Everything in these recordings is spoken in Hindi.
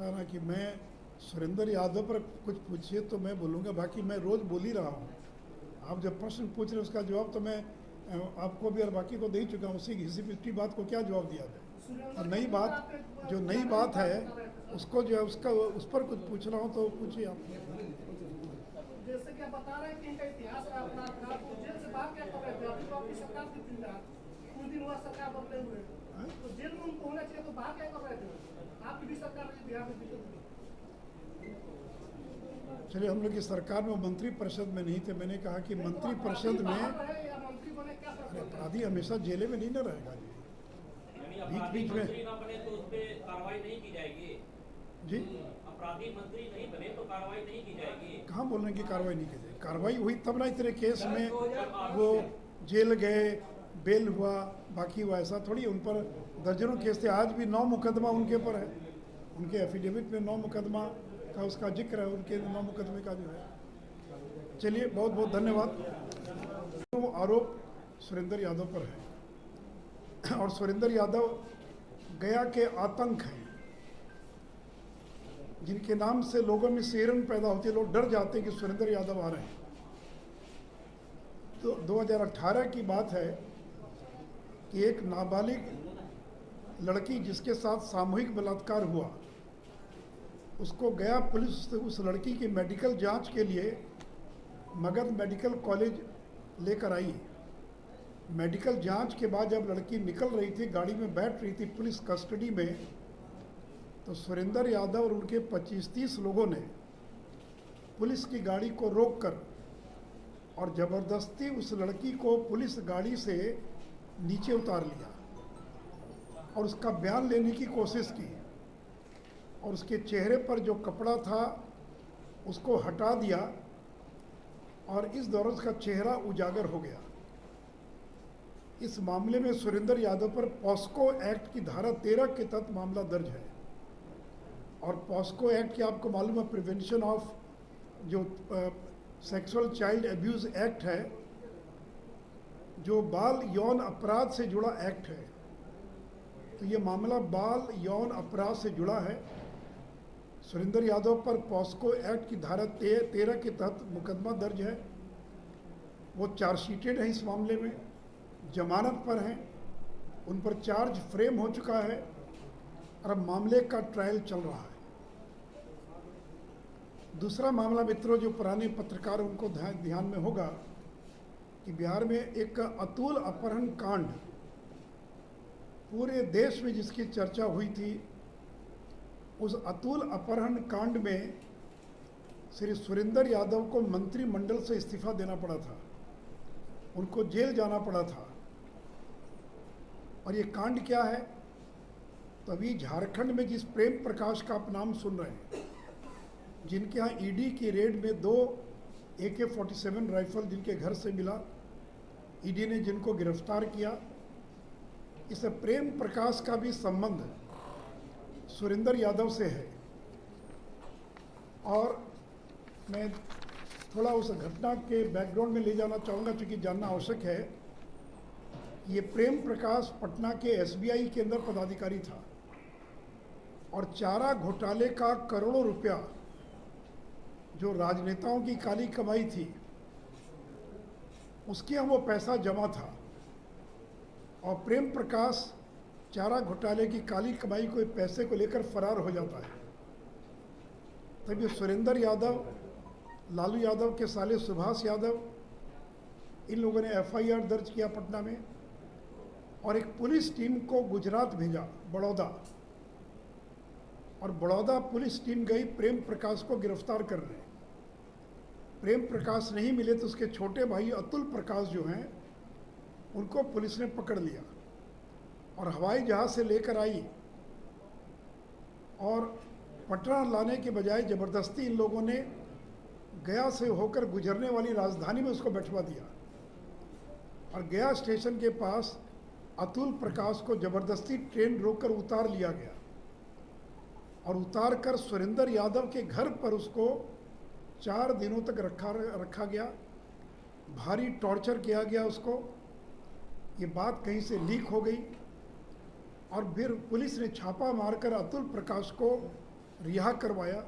ऐसा ना कि मैं सुरेंद्र यादव पर कुछ पूछिए तो मैं बोलूँगा, बाकी मैं रोज़ बोल ही रहा हूँ। आप जब प्रश्न पूछ रहे हैं उसका जवाब तो मैं आपको भी और बाकी को दे ही चुका हूँ। उसी घिसी पिटी बात को क्या जवाब दिया जाए। और नई बात, जो नई बात है उसको जो है उसका उस पर कुछ पूछना हो तो पूछिए आप। जैसे कि आप बता रहे हैं कि इनका इतिहास है अपराध का, तो जेल से बाहर क्या कर रहे थे? अभी तो आपकी सरकार थी 3 रात, कुछ दिन हुआ सरकार बदले हुए, तो जेल में उनको होना चाहिए, तो बाहर क्या कर रहे थे? आपकी भी सरकार रही बिहार में दिक्कत हुई। चलिए, हम लोग की सरकार में मंत्री परिषद में नहीं थे। मैंने कहा कि मंत्री परिषद में मंत्री बने क्या फर्क पड़ता है? अपराधी हमेशा जेले में नहीं ना रहेगा जी। बीच में मंत्री ना बने तो उस पर कार्रवाई नहीं की जाएगी जी। अपराधी मंत्री नहीं बने तो कार्रवाई नहीं की जाएगी। कहाँ बोल रहे हैं कि कार्रवाई नहीं की जाएगी? कार्रवाई हुई तब ना इतने केस में वो जेल गए, बेल हुआ, बाकी हुआ। ऐसा थोड़ी उन पर दर्जनों केस थे। आज भी 9 मुकदमा उनके ऊपर है। उनके एफिडेविट में 9 मुकदमा का उसका जिक्र है, उनके 9 मुकदमे का जो है। चलिए, बहुत बहुत धन्यवाद। वो आरोप सुरेंद्र यादव पर है और सुरेंद्र यादव गया के आतंक हैं, जिनके नाम से लोगों में सिहरन पैदा होती है। लोग डर जाते हैं कि सुरेंद्र यादव आ रहे हैं। तो 2018 की बात है कि एक नाबालिग लड़की जिसके साथ सामूहिक बलात्कार हुआ, उसको गया पुलिस उस लड़की की मेडिकल जांच के लिए मगध मेडिकल कॉलेज लेकर आई। मेडिकल जांच के बाद जब लड़की निकल रही थी, गाड़ी में बैठ रही थी पुलिस कस्टडी में, तो सुरेंद्र यादव और उनके 25-30 लोगों ने पुलिस की गाड़ी को रोककर और ज़बरदस्ती उस लड़की को पुलिस गाड़ी से नीचे उतार लिया और उसका बयान लेने की कोशिश की और उसके चेहरे पर जो कपड़ा था उसको हटा दिया और इस दौरान उसका चेहरा उजागर हो गया। इस मामले में सुरेंद्र यादव पर पॉस्को एक्ट की धारा 13 के तहत मामला दर्ज है। और पॉस्को एक्ट की आपको मालूम है, प्रिवेंशन ऑफ जो सेक्सुअल चाइल्ड एब्यूज़ एक्ट है, जो बाल यौन अपराध से जुड़ा एक्ट है। तो ये मामला बाल यौन अपराध से जुड़ा है। सुरेंद्र यादव पर पॉस्को एक्ट की धारा 13 के तहत मुकदमा दर्ज है। वो चार्जशीटेड हैं इस मामले में, जमानत पर हैं, उन पर चार्ज फ्रेम हो चुका है और अब मामले का ट्रायल चल रहा है। दूसरा मामला मित्रों, जो पुराने पत्रकार उनको ध्यान में होगा कि बिहार में एक अतुल अपहरण कांड पूरे देश में जिसकी चर्चा हुई थी, उस अतुल अपहरण कांड में श्री सुरेंद्र यादव को मंत्रिमंडल से इस्तीफा देना पड़ा था, उनको जेल जाना पड़ा था। और ये कांड क्या है? तो अभी झारखंड में जिस प्रेम प्रकाश का आप नाम सुन रहे हैं, जिनके यहाँ ईडी की रेड में 2 AK-47 राइफल जिनके घर से मिला, ईडी ने जिनको गिरफ्तार किया, इस प्रेम प्रकाश का भी संबंध सुरेंद्र यादव से है। और मैं थोड़ा उस घटना के बैकग्राउंड में ले जाना चाहूँगा, क्योंकि जानना आवश्यक है। ये प्रेम प्रकाश पटना के SBI के अंदर पदाधिकारी था और चारा घोटाले का करोड़ों रुपया जो राजनेताओं की काली कमाई थी, उसके यहाँ वो पैसा जमा था। और प्रेम प्रकाश चारा घोटाले की काली कमाई को पैसे को लेकर फरार हो जाता है। तभी सुरेंद्र यादव, लालू यादव के साले सुभाष यादव, इन लोगों ने FIR दर्ज किया पटना में और एक पुलिस टीम को गुजरात भेजा, बड़ौदा। और बड़ौदा पुलिस टीम गई प्रेम प्रकाश को गिरफ्तार करने। प्रेम प्रकाश नहीं मिले तो उसके छोटे भाई अतुल प्रकाश जो हैं, उनको पुलिस ने पकड़ लिया और हवाई जहाज़ से लेकर आई और पटना लाने के बजाय ज़बरदस्ती इन लोगों ने गया से होकर गुजरने वाली राजधानी में उसको बैठवा दिया। और गया स्टेशन के पास अतुल प्रकाश को ज़बरदस्ती ट्रेन रोककर उतार लिया गया और उतार कर सुरेंद्र यादव के घर पर उसको 4 दिनों तक रखा गया। भारी टॉर्चर किया गया उसको। ये बात कहीं से लीक हो गई और फिर पुलिस ने छापा मारकर अतुल प्रकाश को रिहा करवाया।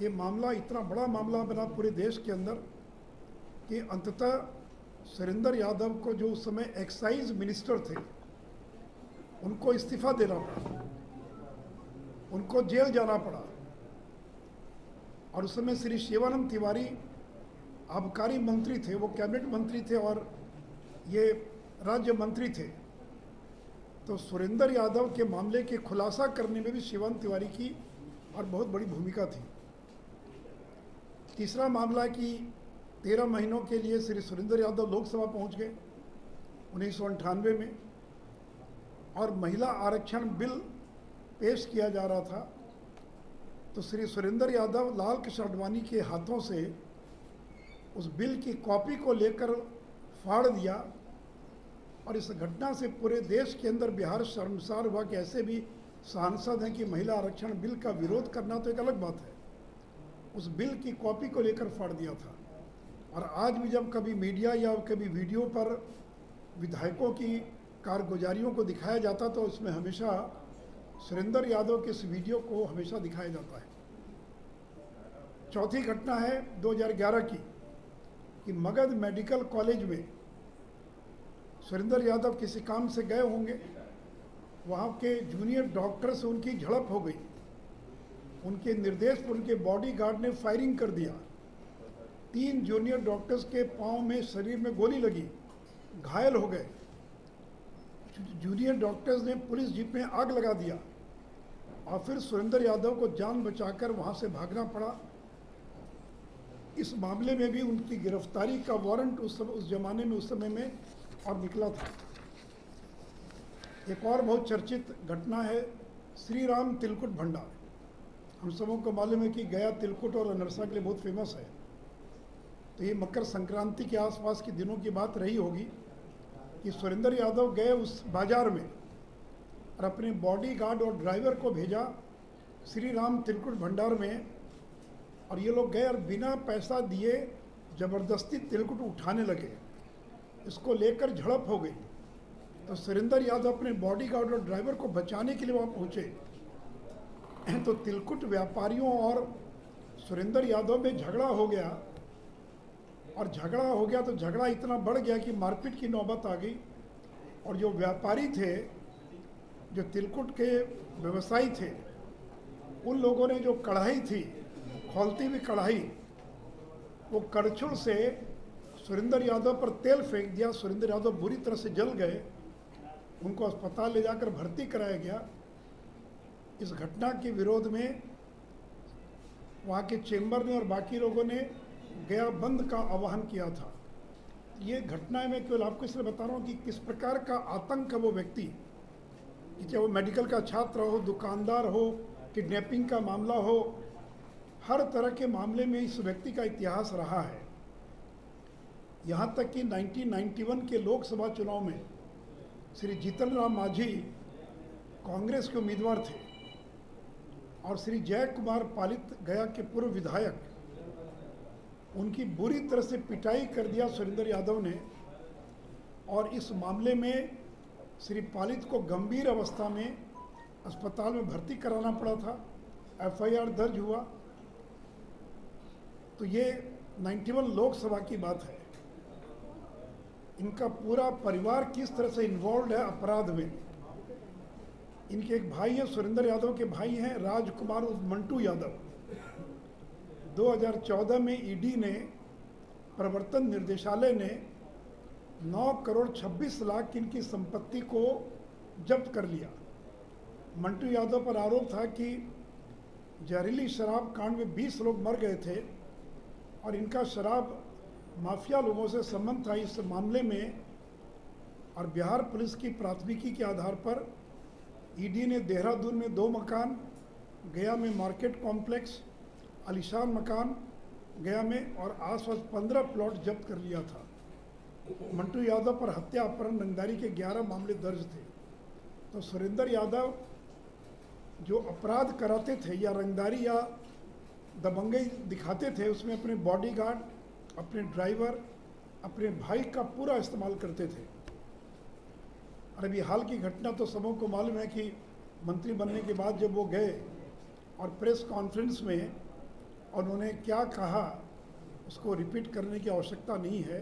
ये मामला इतना बड़ा मामला बना पूरे देश के अंदर कि अंततः सुरेंद्र यादव को, जो उस समय एक्साइज मिनिस्टर थे, उनको इस्तीफा देना पड़ा, उनको जेल जाना पड़ा। और उस समय श्री शिवानंद तिवारी आबकारी मंत्री थे, वो कैबिनेट मंत्री थे और ये राज्य मंत्री थे। तो सुरेंद्र यादव के मामले के खुलासा करने में भी शिवानंद तिवारी की और बहुत बड़ी भूमिका थी। तीसरा मामला कि 13 महीनों के लिए श्री सुरेंद्र यादव लोकसभा पहुंच गए 1998 में, और महिला आरक्षण बिल पेश किया जा रहा था। तो श्री सुरेंद्र यादव लाल कृष्ण आडवाणी के हाथों से उस बिल की कॉपी को लेकर फाड़ दिया। और इस घटना से पूरे देश के अंदर बिहार शर्मसार हुआ कि ऐसे भी सांसद हैं कि महिला आरक्षण बिल का विरोध करना तो एक अलग बात है, उस बिल की कॉपी को लेकर फाड़ दिया था। और आज भी जब कभी मीडिया या कभी वीडियो पर विधायकों की कारगुजारियों को दिखाया जाता तो उसमें हमेशा सुरेंद्र यादव के इस वीडियो को हमेशा दिखाया जाता है। चौथी घटना है 2011 की कि मगध मेडिकल कॉलेज में सुरेंद्र यादव किसी काम से गए होंगे, वहाँ के जूनियर डॉक्टर से उनकी झड़प हो गई। उनके निर्देश पर उनके बॉडीगार्ड ने फायरिंग कर दिया। 3 जूनियर डॉक्टर्स के पांव में, शरीर में गोली लगी, घायल हो गए। जूनियर डॉक्टर्स ने पुलिस जीप में आग लगा दिया और फिर सुरेंद्र यादव को जान बचाकर वहाँ से भागना पड़ा। इस मामले में भी उनकी गिरफ्तारी का वारंट उस जमाने में, उस समय में और निकला था। एक और बहुत चर्चित घटना है श्री राम तिलकुट भंडार। हम सबों को मालूम है कि गया तिलकुट और अनरसा के लिए बहुत फेमस है। तो ये मकर संक्रांति के आसपास के दिनों की बात रही होगी कि सुरेंद्र यादव गए उस बाजार में और अपने बॉडीगार्ड और ड्राइवर को भेजा श्री राम तिलकुट भंडार में, और ये लोग गए और बिना पैसा दिए ज़बरदस्ती तिलकुट उठाने लगे। इसको लेकर झड़प हो गई। तो सुरेंद्र यादव अपने बॉडीगार्ड और ड्राइवर को बचाने के लिए वहाँ पहुँचे। तो तिलकुट व्यापारियों और सुरेंद्र यादव में झगड़ा हो गया, और झगड़ा हो गया तो झगड़ा इतना बढ़ गया कि मारपीट की नौबत आ गई। और जो व्यापारी थे, जो तिलकुट के व्यवसायी थे, उन लोगों ने जो कढ़ाई थी, खौलती हुई कढ़ाई, वो कड़छुल से सुरेंद्र यादव पर तेल फेंक दिया। सुरेंद्र यादव बुरी तरह से जल गए, उनको अस्पताल ले जाकर भर्ती कराया गया। इस घटना के विरोध में वहाँ के चेंबर ने और बाकी लोगों ने गया बंद का आह्वान किया था। ये घटना मैं केवल आपको इसलिए बता रहा हूँ कि किस प्रकार का आतंक है वो व्यक्ति, कि चाहे वो मेडिकल का छात्र हो, दुकानदार हो, किडनैपिंग का मामला हो, हर तरह के मामले में इस व्यक्ति का इतिहास रहा है। यहाँ तक कि 1991 के लोकसभा चुनाव में श्री जीतन राम मांझी कांग्रेस के उम्मीदवार थे और श्री जय कुमार पालित गया के पूर्व विधायक, उनकी बुरी तरह से पिटाई कर दिया सुरेंद्र यादव ने। और इस मामले में श्री पालित को गंभीर अवस्था में अस्पताल में भर्ती कराना पड़ा था। FIR दर्ज हुआ। तो ये 91 लोकसभा की बात है। इनका पूरा परिवार किस तरह से इन्वॉल्व है अपराध में। इनके एक भाई हैं, सुरेंद्र यादव के भाई हैं राजकुमार मंटू यादव। 2014 में ED ने, प्रवर्तन निर्देशालय ने 9 करोड़ 26 लाख इनकी संपत्ति को जब्त कर लिया। मंटू यादव पर आरोप था कि जहरीली शराब कांड में 20 लोग मर गए थे और इनका शराब माफिया लोगों से संबंध था। इस मामले में और बिहार पुलिस की प्राथमिकी के आधार पर ED ने देहरादून में 2 मकान, गया में मार्केट कॉम्प्लेक्स, आलीशान मकान गया में और आसपास 15 प्लॉट जब्त कर लिया था। मंटू यादव पर हत्या, अपहरण, रंगदारी के 11 मामले दर्ज थे। तो सुरेंद्र यादव जो अपराध कराते थे या रंगदारी या दबंगई दिखाते थे, उसमें अपने बॉडीगार्ड, अपने ड्राइवर, अपने भाई का पूरा इस्तेमाल करते थे। और अभी हाल की घटना तो सबों को मालूम है कि मंत्री बनने के बाद जब वो गए और प्रेस कॉन्फ्रेंस में उन्होंने क्या कहा उसको रिपीट करने की आवश्यकता नहीं है।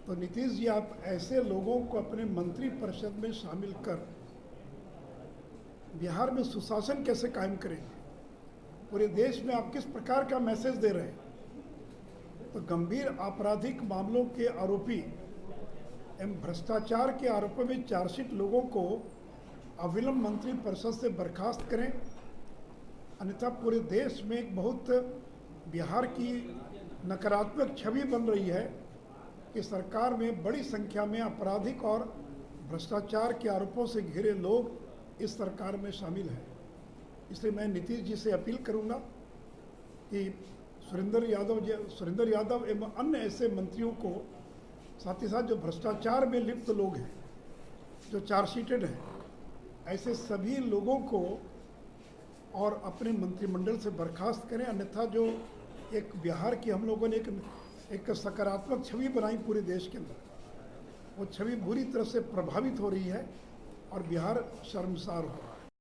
तो नीतीश जी, आप ऐसे लोगों को अपने मंत्री परिषद में शामिल कर बिहार में सुशासन कैसे कायम करेंगे? पूरे देश में आप किस प्रकार का मैसेज दे रहे हैं? तो गंभीर आपराधिक मामलों के आरोपी एवं भ्रष्टाचार के आरोपों में चार्जशीट लोगों को अविलंब मंत्री परिषद से बर्खास्त करें, अन्यथा पूरे देश में एक बहुत बिहार की नकारात्मक छवि बन रही है कि सरकार में बड़ी संख्या में आपराधिक और भ्रष्टाचार के आरोपों से घिरे लोग इस सरकार में शामिल हैं। इसलिए मैं नीतीश जी से अपील करूंगा कि सुरेंद्र यादव एवं अन्य ऐसे मंत्रियों को, साथ ही साथ जो भ्रष्टाचार में लिप्त लोग हैं, जो चार्जशीटेड हैं, ऐसे सभी लोगों को और अपने मंत्रिमंडल से बर्खास्त करें, अन्यथा जो एक बिहार की हम लोगों ने एक सकारात्मक छवि बनाई पूरे देश के अंदर, वो छवि बुरी तरह से प्रभावित हो रही है और बिहार शर्मसार हो रहा है।